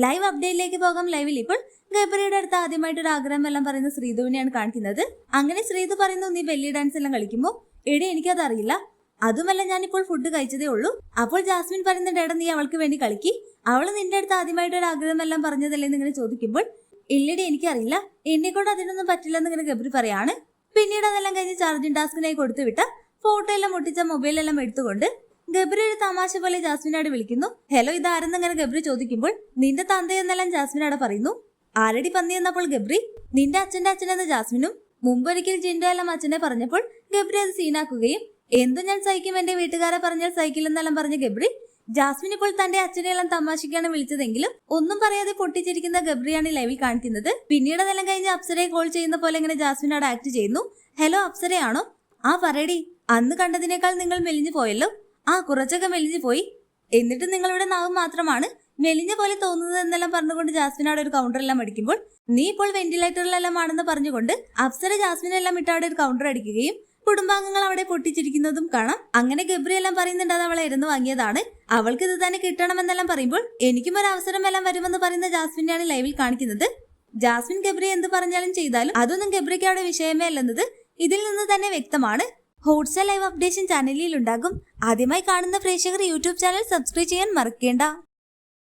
Live അപ്ഡേറ്റിലേക്ക് പോകാം. ലൈവിൽ ഇപ്പോൾ ഗബ്രിയുടെ അടുത്ത് ആദ്യമായിട്ട് ഒരു ആഗ്രഹം എല്ലാം പറയുന്ന ശ്രീധുവിനെയാണ് കാണിക്കുന്നത്. അങ്ങനെ ശ്രീധു പറയുന്നു, നീ ബെല്ലി ഡാൻസ് എല്ലാം കളിക്കുമ്പോ എടി എനിക്കതറിയില്ല, അതുമല്ല ഞാനിപ്പോൾ ഫുഡ് കഴിച്ചതേ ഉള്ളൂ. അപ്പോൾ ജാസ്മിൻ പറയുന്നുണ്ട്, എടാ നീ അവൾക്ക് വേണ്ടി കളിക്കി, അവള് നിന്റെ അടുത്ത് ആദ്യമായിട്ട് ഒരു ആഗ്രഹം എല്ലാം പറഞ്ഞതല്ലേ എന്നിങ്ങനെ ചോദിക്കുമ്പോൾ ഇല്ലടി എനിക്കറിയില്ല, എന്നെ കൊണ്ട് അതിനൊന്നും പറ്റില്ലെന്ന് ഇങ്ങനെ ഗബ്രി പറയാണ്. പിന്നീട് അതെല്ലാം കഴിഞ്ഞ് ചാർജിങ് ടാസ്കിനായി കൊടുത്തു വിട്ട ഫോട്ടോ എല്ലാം ഒട്ടിച്ച മൊബൈലെല്ലാം എടുത്തുകൊണ്ട് ഗബ്രി ഒരു തമാശ പോലെ ജാസ്മിനോട് വിളിക്കുന്നു. ഹലോ, ഇതാരെന്നിങ്ങനെ ഗബ്രി ചോദിക്കുമ്പോൾ നിന്റെ തന്തയെന്നെല്ലാം ജാസ്മിനോട് പറയുന്നു. ആരടി പന്നി എന്നപ്പോൾ ഗബ്രി നിന്റെ അച്ഛന്റെ അച്ഛനെന്ന് ജാസ്മിനും മുമ്പൊരിക്കൽ ജിൻഡോ എല്ലാം അച്ഛനെ പറഞ്ഞപ്പോൾ ഗബ്രി അത് സീനാക്കുകയും എന്തും ഞാൻ സഹിക്കും, എന്റെ വീട്ടുകാരെ പറഞ്ഞാൽ സഹിക്കില്ലെന്നെല്ലാം പറഞ്ഞ ഗബ്രി ജാസ്മിൻ ഇപ്പോൾ തന്റെ അച്ഛനെല്ലാം തമാശയ്ക്കാണ് വിളിച്ചതെങ്കിലും ഒന്നും പറയാതെ പൊട്ടിച്ചിരിക്കുന്ന ഗബ്രിയാണ് ലൈവിൽ കാണിക്കുന്നത്. പിന്നീട് അതെല്ലാം കഴിഞ്ഞ് അപ്സരയെ കോൾ ചെയ്യുന്ന പോലെ ഇങ്ങനെ ജാസ്മിനോട് ആക്ട് ചെയ്യുന്നു. ഹലോ അപ്സരയാണോ? ആ പറയടി, അന്ന് കണ്ടതിനേക്കാൾ നിങ്ങൾ മെലിഞ്ഞു പോയല്ലോ. ആ കുറച്ചൊക്കെ മെലിഞ്ഞു പോയി, എന്നിട്ട് നിങ്ങളുടെ നാവ് മാത്രമാണ് മെലിഞ്ഞ പോലെ തോന്നുന്നത് എന്നെല്ലാം പറഞ്ഞുകൊണ്ട് ജാസ്മിനോട് ഒരു കൗണ്ടർ എല്ലാം അടിക്കുമ്പോൾ നീ ഇപ്പോൾ വെന്റിലേറ്ററിലെല്ലാം ആണെന്ന് പറഞ്ഞുകൊണ്ട് അപ്സര ജാസ്മിനെല്ലാം ഇട്ട് അവിടെ ഒരു കൗണ്ടർ അടിക്കുകയും കുടുംബാംഗങ്ങൾ അവിടെ പൊട്ടിച്ചിരിക്കുന്നതും കാണാം. അങ്ങനെ ഗബ്രി എല്ലാം പറയുന്നുണ്ട് അത് അവളെ ഇരുന്ന് വാങ്ങിയതാണ്, അവൾക്ക് ഇത് തന്നെ കിട്ടണമെന്നെല്ലാം പറയുമ്പോൾ എനിക്കും ഒരു അവസരം എല്ലാം വരുമെന്ന് പറയുന്ന ജാസ്മിനെയാണ് ലൈവിൽ കാണിക്കുന്നത്. ജാസ്മിൻ ഗബ്രി എന്ത് പറഞ്ഞാലും ചെയ്താലും അതൊന്നും ഗബ്രിക്ക് അവിടെ വിഷയമേ അല്ലെന്നത് ഇതിൽ നിന്ന് തന്നെ വ്യക്തമാണ്. ഹോട്ട്സ്റ്റാർ ലൈവ് അപ്ഡേഷൻ ചാനലിൽ ഉണ്ടാകും. ആദ്യമായി കാണുന്ന പ്രേക്ഷകർ യൂട്യൂബ് ചാനൽ സബ്സ്ക്രൈബ് ചെയ്യാൻ മറക്കേണ്ട.